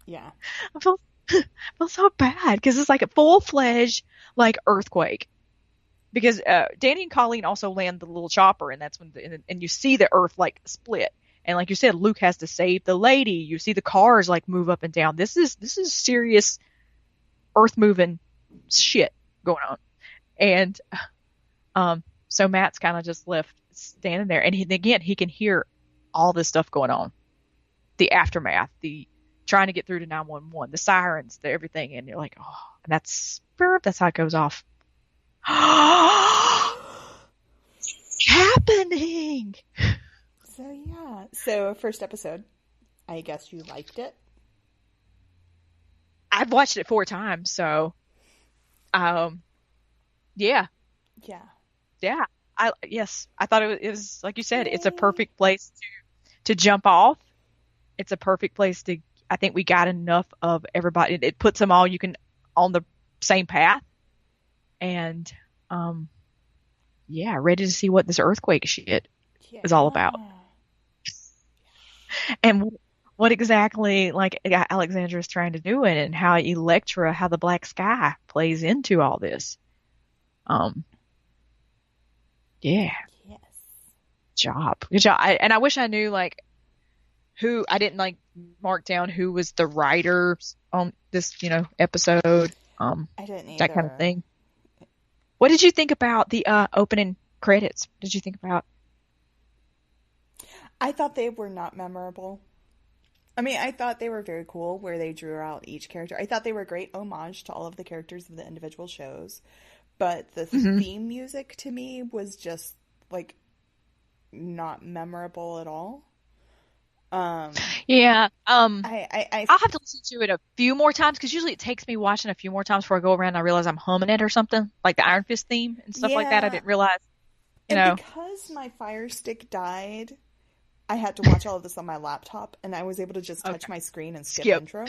Yeah. I feel so bad because it's like a full-fledged like earthquake. Because Danny and Colleen also land the little chopper, and that's when and you see the earth like split. And like you said, Luke has to save the lady. You see the cars like move up and down. This is serious earth moving shit going on. And so Matt's kind of just left standing there, and he can hear all this stuff going on, the aftermath, the trying to get through to 911, the sirens, the everything, and you're like, oh, and that's how it goes off. Happening. So yeah. So first episode. I guess you liked it. I've watched it 4 times, so yeah, Yeah. yeah. I thought it was like you said, it's a Yay. perfect place to jump off. It's a perfect place to. I think we got enough of everybody. It puts them all you can on the same path, and yeah, ready to see what this earthquake shit Yeah. is all about. And what exactly like Alexandra is trying to do in it, and how Electra, how the black sky plays into all this. Um, yeah, Yes. good job. And I wish I knew like who I didn't like mark down who was the writer on this, episode, I didn't that kind of either. thing. What did you think about the opening credits? What did you think about? I thought they were not memorable. I mean, I thought they were very cool where they drew out each character. I thought they were a great homage to all of the characters of the individual shows. But the Hmm. theme music to me was just like not memorable at all. Um, Yeah, I I'll have to listen to it a few more times because usually it takes me watching a few more times before I go around and I realize I'm humming it or something, like the Iron Fist theme and stuff like that. I yeah, didn't realize, you and know. because my Fire Stick died, I had to watch all of this on my laptop, and I was able to just touch Okay. my screen and skip Skip. intro.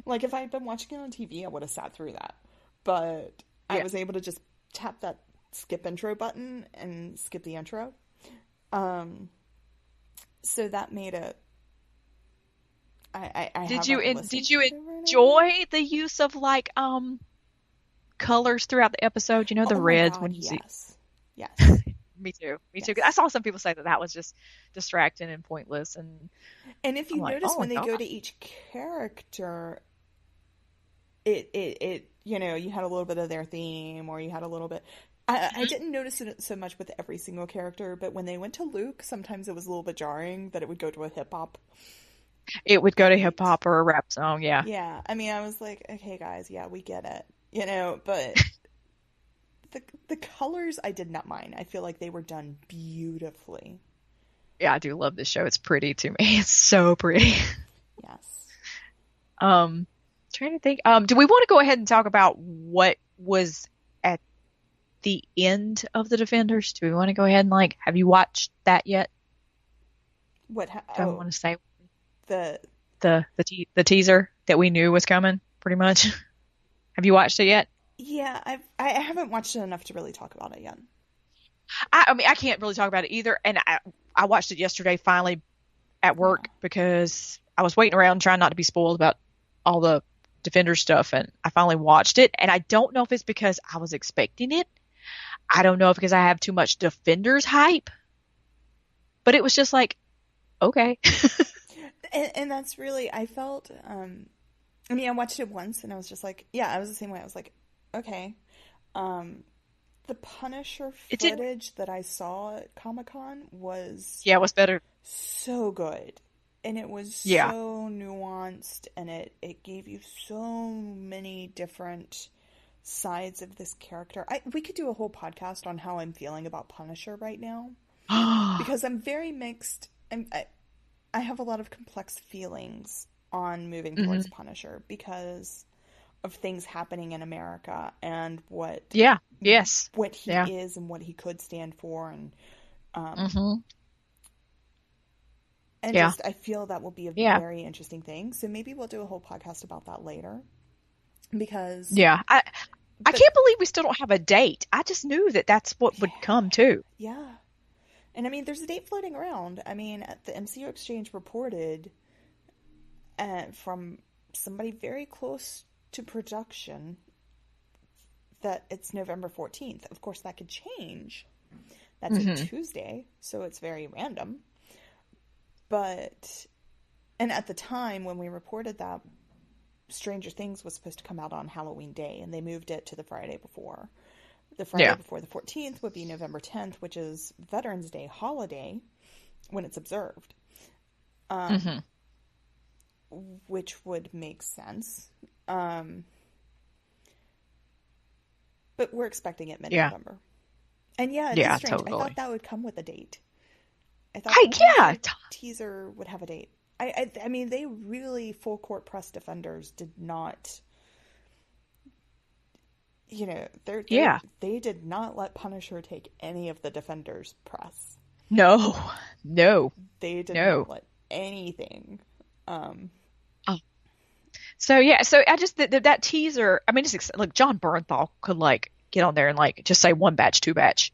Like if I had been watching it on TV, I would have sat through that. But I Yeah. was able to just tap that skip intro button and skip the intro. Um, so that made it. I haven't Did listened you to it over and over. enjoy the use of like colors throughout the episode? You know, the Oh my reds God, when you see. yes, yes, Me too. Me too. I yes. saw some people say that was just distracting and pointless, and And if I'm you like, notice oh my when they go to gosh. each character, it you had a little bit of their theme, or you had a little bit. I Mhm. didn't notice it so much with every single character, but when they went to Luke, sometimes it was a little bit jarring that it would go to a hip hop It would go to hip beat. hop or a rap song. Yeah. Yeah, I mean, I was like, okay, guys, yeah, we get it, but the colors I did not mind. I feel like they were done beautifully. Yeah, I do love this show. It's pretty to me. It's so pretty. Yes. Trying to think. Do we want to go ahead and talk about what was at the end of the Defenders? Do we want to go ahead and like, have you watched that yet? What? Do I Oh, want to say the the teaser that we knew was coming, pretty much? Have you watched it yet? yeah. I haven't watched it enough to really talk about it yet. I mean, I can't really talk about it either. And I watched it yesterday finally at Yeah. work because I was waiting around trying not to be spoiled about all the Defender stuff. And I finally watched it. And I don't know if it's because I was expecting it. I don't know if because I have too much Defenders hype, but it was just like, okay. And that's really I felt. I mean, I watched it once and I was just like, yeah, I was the same way. I was like, okay. Um, the Punisher It didn't, footage that I saw at Comic-Con was yeah, it was better. so good. And it was Yeah. so nuanced and it gave you so many different sides of this character. We could do a whole podcast on how I'm feeling about Punisher right now because I'm very mixed. I have a lot of complex feelings on moving Hmm. towards Punisher because of things happening in America and Yeah. Yes. what he Yeah. is and what he could stand for um Hmm. and Yeah. just I feel that will be a Yeah. very interesting thing. So maybe we'll do a whole podcast about that later because Yeah. I but can't believe we still don't have a date. I just knew that that's what would come too. yeah. And I mean there's a date floating around. I mean the MCU Exchange reported from somebody very close to production that it's November 14th. Of course, that could change. That's a Hmm. Tuesday, so it's very random. But, and at the time when we reported that, Stranger Things was supposed to come out on Halloween Day, and they moved it to the Friday before. The Friday Yeah. before the 14th would be November 10th, which is Veterans Day holiday when it's observed, um, Hmm. which would make sense. Um, but we're expecting it Yeah. mid-November. And yeah, it is Yeah, strange. I thought totally. that would come with a date. I thought the Yeah. Punisher teaser would have a date. I mean, they really full court press Defenders did not. Yeah. They did not let Punisher take any of the Defenders press. No. No. They did not No. let anything. Um, Oh. So yeah, so I just that teaser. I mean, like John Bernthal could like get on there and like just say one batch, two batch.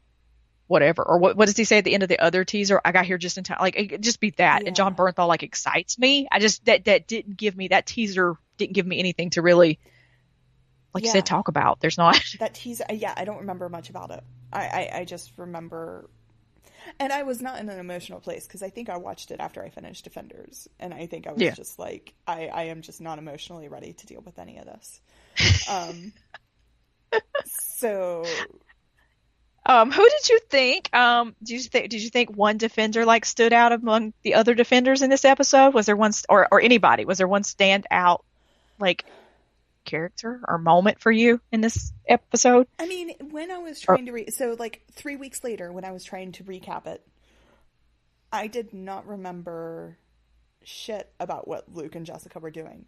whatever. Or what does he say at the end of the other teaser? I got here just in time. Like, it could just be that. And John Yeah. Bernthal, like, excites me. I just, that didn't give me, that teaser didn't give me anything to really, like you said, Yeah. talk about. There's not. That teaser, yeah, I don't remember much about it. I just remember, and I was not in an emotional place because I think I watched it after I finished Defenders, and I think I was Yeah. just like, I am just not emotionally ready to deal with any of this. Um, so Who did you think? Did you think one defender like stood out among the other defenders in this episode? Was there one, or anybody? Was there one standout like character or moment for you in this episode? I mean, when I was Or trying to so like 3 weeks later, when I was trying to recap it, I did not remember shit about what Luke and Jessica were doing.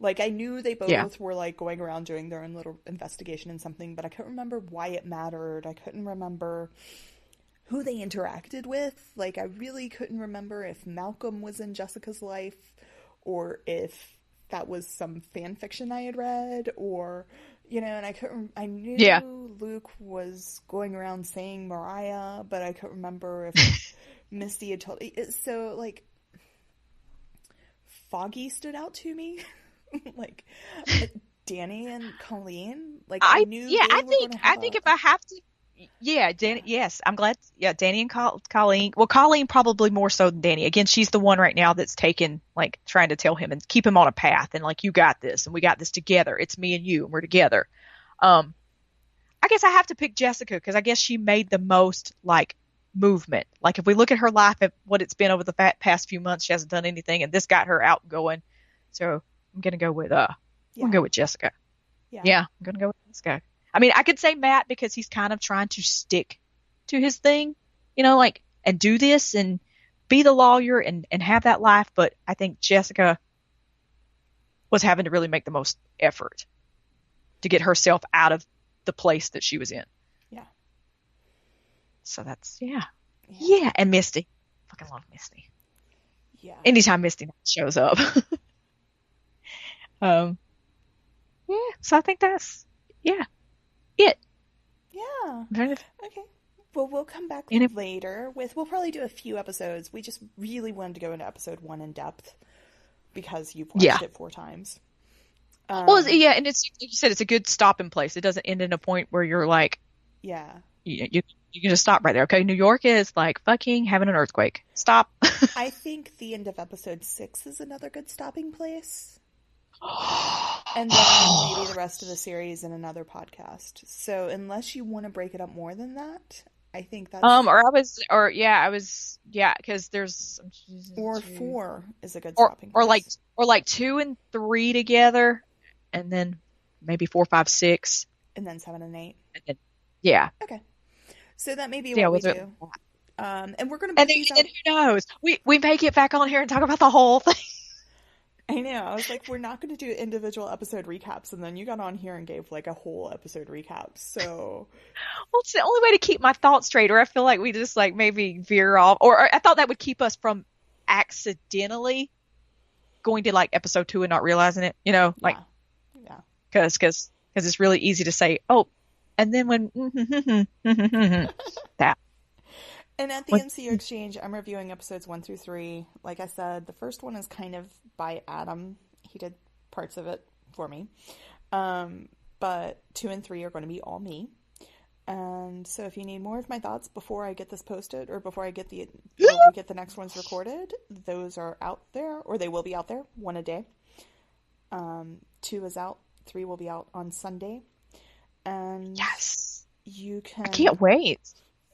Like, I knew they yeah, both were like going around doing their own little investigation and something, but I couldn't remember why it mattered. I couldn't remember who they interacted with. Like, I really couldn't remember if Malcolm was in Jessica's life or if that was some fan fiction I had read, or, and I yeah. knew Luke was going around saying Mariah, but I couldn't remember if Misty had told. So, like, Foggy stood out to me. Like, Danny and Colleen, like, I knew Yeah, they were going to I have think a. if I have to, yeah, Yeah. Danny. Yes, I'm glad. Yeah, Danny and Colleen. Well, Colleen probably more so than Danny. Again, she's the one right now that's taken like trying to tell him and keep him on a path and like you got this and we got this together. It's me and you and we're together. Um, I guess I have to pick Jessica because I guess she made the most like movement. Like if we look at her life at what it's been over the past few months, she hasn't done anything, and this got her outgoing. So I'm gonna go with I'm gonna Yeah. go with Jessica. Yeah. Yeah, I'm gonna go with Jessica. I mean, I could say Matt because he's kind of trying to stick to his thing, like and do this and be the lawyer and have that life. But I think Jessica was having to really make the most effort to get herself out of the place that she was in. Yeah. So that's yeah. Yeah. Yeah, and Misty. Fucking love Misty. Yeah. Anytime Misty shows up. um yeah, so I think that's yeah, it. Yeah. I'm trying to Okay. Well, we'll come back and it, later with. We'll probably do a few episodes. We just really wanted to go into episode 1 in depth because you've yeah. watched it 4 times. Well, Um. yeah, and it's like you said, it's a good stopping place. It doesn't end in a point where you're like, Yeah. you can just stop right there. Okay, New York is like fucking having an earthquake. Stop. I think the end of episode 6 is another good stopping place. And then maybe the rest of the series in another podcast. So unless you want to break it up more than that, I think that's. Yeah, because there's Or 4 is a good or stopping or like place. or like 2 and 3 together, and then maybe 4, 5, 6, And then 7 and 8. and then yeah, Okay. So that may be yeah, what we with it. do. And we're going to And put these then out. who knows? We may get back on here and talk about the whole thing. I know. I was like, we're not going to do individual episode recaps. And then you got on here and gave like a whole episode recap. So, Well, it's the only way to keep my thoughts straight, or I feel like we just like maybe veer off, or I thought that would keep us from accidentally going to like episode 2 and not realizing it, like yeah. Yeah. because it's really easy to say, oh, and then when that And at the when MCU Exchange, I'm reviewing episodes 1 through 3. Like I said, the first one is kind of by Adam. He did parts of it for me. But 2 and 3 are going to be all me. And so if you need more of my thoughts before I get this posted or before I get we get the next ones recorded, those are out there, or they will be out there, 1 a day. 2 is out, 3 will be out on Sunday. And yes, you I can can't wait.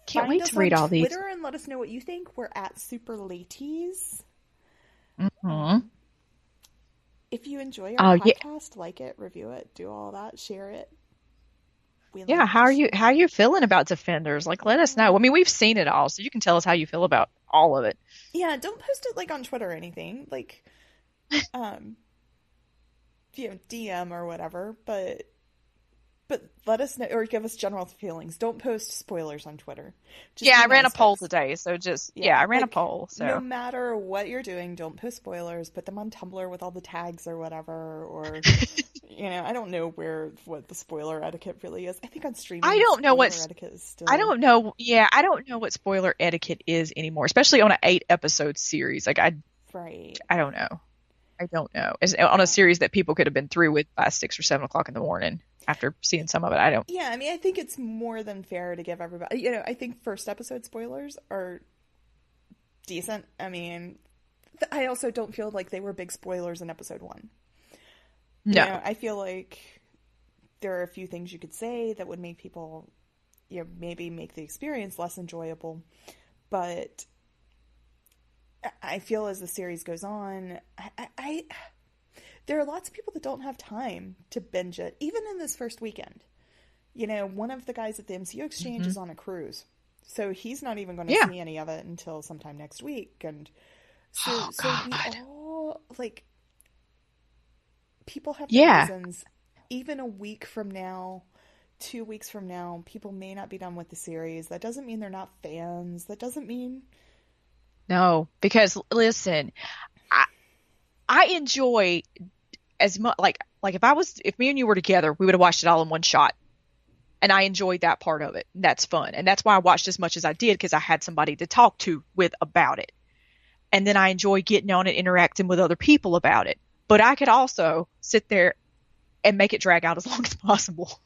Can't find wait us to read on all these. Twitter and let us know what you think. We're at Superlaties. Mm-hmm. If you enjoy our Oh yeah, podcast, like it, review it, do all that, share it. We yeah. like to How are share. you feeling about Defenders? Like, let us know. I mean, we've seen it all, so you can tell us how you feel about all of it. Yeah, don't post it like on Twitter or anything. Like, DM or whatever. But But let us know or give us general feelings. Don't post spoilers on Twitter. Just Yeah, be I ran a nice, poll folks. today, so just Yeah, I ran a like poll. no So matter what you're doing, don't post spoilers. Put them on Tumblr with all the tags or whatever. Or I don't know what the spoiler etiquette really is. I think on I streaming, don't know spoiler what's etiquette is I still don't know. Yeah, I don't know what spoiler etiquette is anymore, especially on an 8 episode series. Like right. I don't know. I don't know. It's on a Yeah. series that people could have been through with by 6 or 7 o'clock in the morning after seeing some of it. I don't. Yeah, I mean, I think it's more than fair to give everybody. I think first episode spoilers are decent. I mean, I also don't feel like they were big spoilers in episode one. No. I feel like there are a few things you could say that would make people, maybe make the experience less enjoyable. But I feel as the series goes on, there are lots of people that don't have time to binge it, even in this first weekend. One of the guys at the MCU Exchange Hmm. is on a cruise, so he's not even going to Yeah. see any of it until sometime next week. And so, Oh so we God. all like people have their Yeah. reasons. Even a week from now, 2 weeks from now, people may not be done with the series. That doesn't mean they're not fans. That doesn't mean No, because listen, I I enjoy as much like if me and you were together, we would have watched it all in one shot. And I enjoyed that part of it. That's fun. And that's why I watched as much as I did because I had somebody to talk to with about it. And then I enjoy getting on and interacting with other people about it. But I could also sit there and make it drag out as long as possible.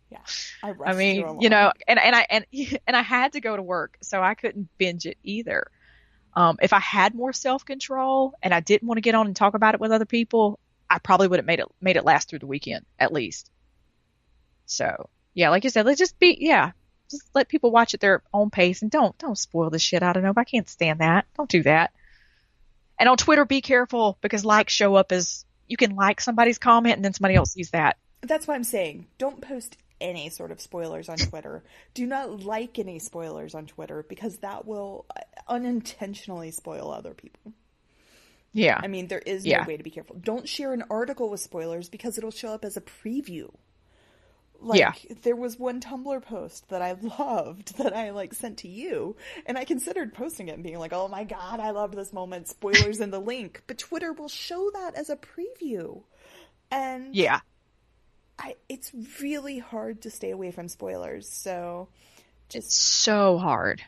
yeah, I I rushed through a mean, lot. and I had to go to work, so I couldn't binge it either. If I had more self-control and I didn't want to get on and talk about it with other people, I probably would have made it last through the weekend at least. So yeah, like you said, just let people watch at their own pace and don't spoil the shit out of nobody. I can't stand that. Don't do that. And on Twitter, be careful because likes show up as you can like somebody's comment and then somebody else sees that. That's what I'm saying. Don't post any sort of spoilers on Twitter. Do not like any spoilers on Twitter because that will unintentionally spoil other people. Yeah, I mean, there is no yeah, way to be careful. Don't share an article with spoilers because it'll show up as a preview. yeah. Like, there was one Tumblr post that I loved that I, sent to you, and I considered posting it and being like, oh my god, I loved this moment, spoilers in the link. But Twitter will show that as a preview. And Yeah. it's really hard to stay away from spoilers, so It's just, so hard.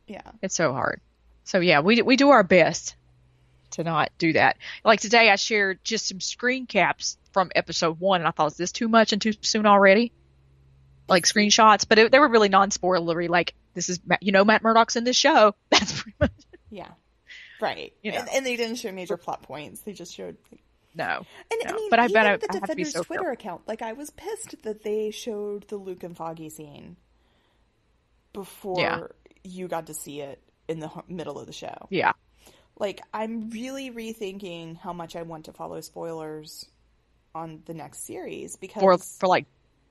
yeah. It's so hard. So yeah, we do our best to not do that. Like today, I shared just some screen caps from episode 1, and I thought, is this too much and too soon already? Like screenshots, but they were really non-spoilery. Like this is Matt Murdock's in this show. That's pretty much Yeah. Right. you know. And they didn't show major plot points. They just showed. No, And I no. mean, But I bet even the I have to be Defenders so Twitter careful. account, I was pissed that they showed the Luke and Foggy scene Yeah, before you got to see it in the middle of the show. yeah. I'm really rethinking how much I want to follow spoilers on the next series because For like,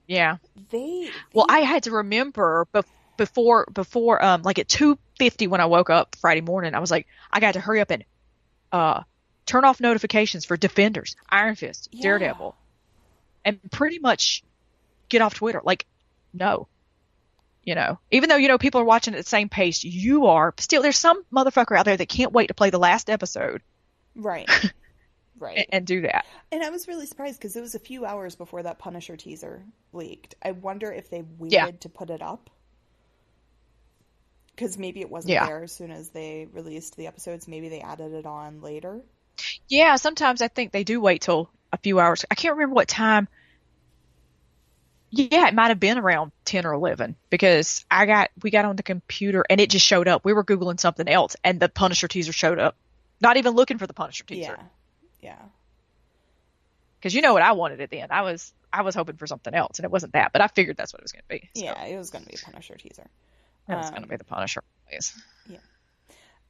yeah. they Well, I had to remember before like at 2:50 when I woke up Friday morning, I was like, I got to hurry up and turn off notifications for Defenders, Iron Fist, yeah. Daredevil, and pretty much get off Twitter. Like, no. Even though, people are watching at the same pace you are, still there's some motherfucker out there that can't wait to play the last episode Right. Right. and do that. And I was really surprised because it was a few hours before that Punisher teaser leaked. I wonder if they waited Yeah. to put it up. Because maybe it wasn't Yeah. there as soon as they released the episodes. Maybe they added it on later. Yeah, sometimes I think they do wait till a few hours. I can't remember what time. Yeah, it might have been around 10 or 11 because we got on the computer and it just showed up. We were Googling something else and the Punisher teaser showed up. Not even looking for the Punisher teaser. Yeah. Yeah. Because you know what I wanted at the end. I was hoping for something else and it wasn't that, but I figured that's what it was going to be. So Yeah, it was going to be a Punisher teaser. it was going to be the Punisher. Please. Yeah.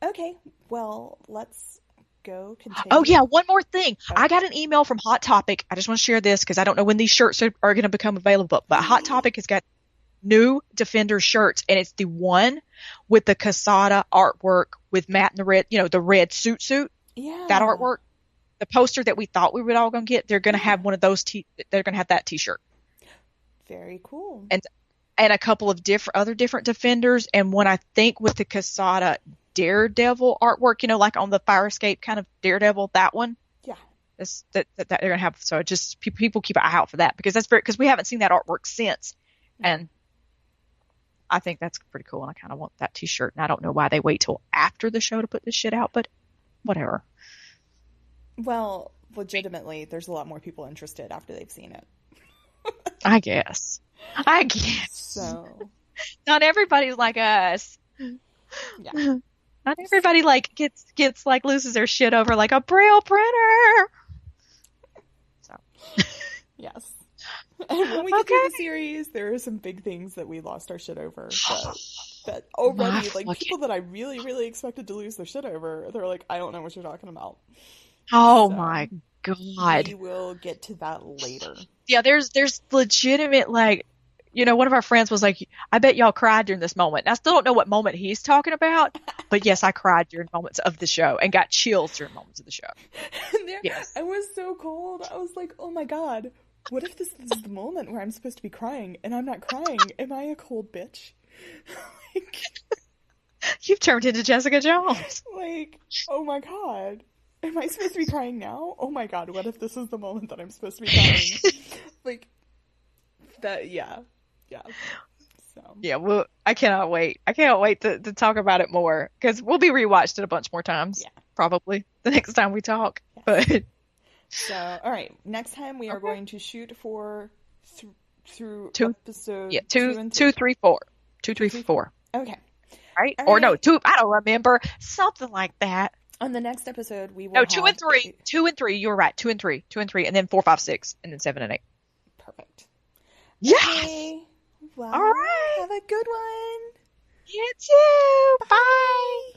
Okay, well, let's go continue. Oh yeah, one more thing. Oh. I got an email from Hot Topic. I just want to share this because I don't know when these shirts are going to become available. But Hot Topic has got new Defender shirts, and it's the one with the Casada artwork with Matt in the red, the red suit. Yeah. That artwork, the poster that we thought we were all going to get. They're going to have one of those. They're going to have that T-shirt. Very cool. And a couple of other different Defenders, and one I think with the Casada Daredevil artwork, like on the fire escape kind of Daredevil, that one. Yeah. That they're gonna have. So just people keep an eye out for that, because because we haven't seen that artwork since, and I think that's pretty cool, and I kind of want that T-shirt. And I don't know why they wait till after the show to put this shit out, but whatever. Well, legitimately, there's a lot more people interested after they've seen it. I guess. So, not everybody's like us. Yeah. Not everybody gets loses their shit over like a Braille printer. So. Yes. And when we get through the series, there are some big things that we lost our shit over. That already, people that I really, really expected to lose their shit over, they're like, I don't know what you're talking about. Oh my God. We will get to that later. Yeah, there's legitimate, one of our friends was like, I bet y'all cried during this moment. And I still don't know what moment he's talking about, but yes, I cried during moments of the show and got chills during moments of the show. Yes. I was so cold. I was like, oh my God, what if this is the moment where I'm supposed to be crying and I'm not crying? Am I a cold bitch? You've turned into Jessica Jones. Oh my God. Am I supposed to be crying now? Oh my God, what if this is the moment that I'm supposed to be crying? Yeah. So. Yeah, well, I cannot wait. I can't wait to talk about it more, because we'll be rewatched it a bunch more times. Yeah. Probably the next time we talk. Yes. But so, all right, next time we are going to shoot for through episode 2, 3, 4. 2, 3, 4. Okay. Right? Or no, 2. I don't remember. Something like that. On the next episode, we will. No, 2 and 3. 2 and 3. You were right. 2 and 3. 2 and 3, and then 4, 5, 6, and then 7 and 8. Perfect. Yes. Okay. Well, all right. Have a good one. You too. Bye.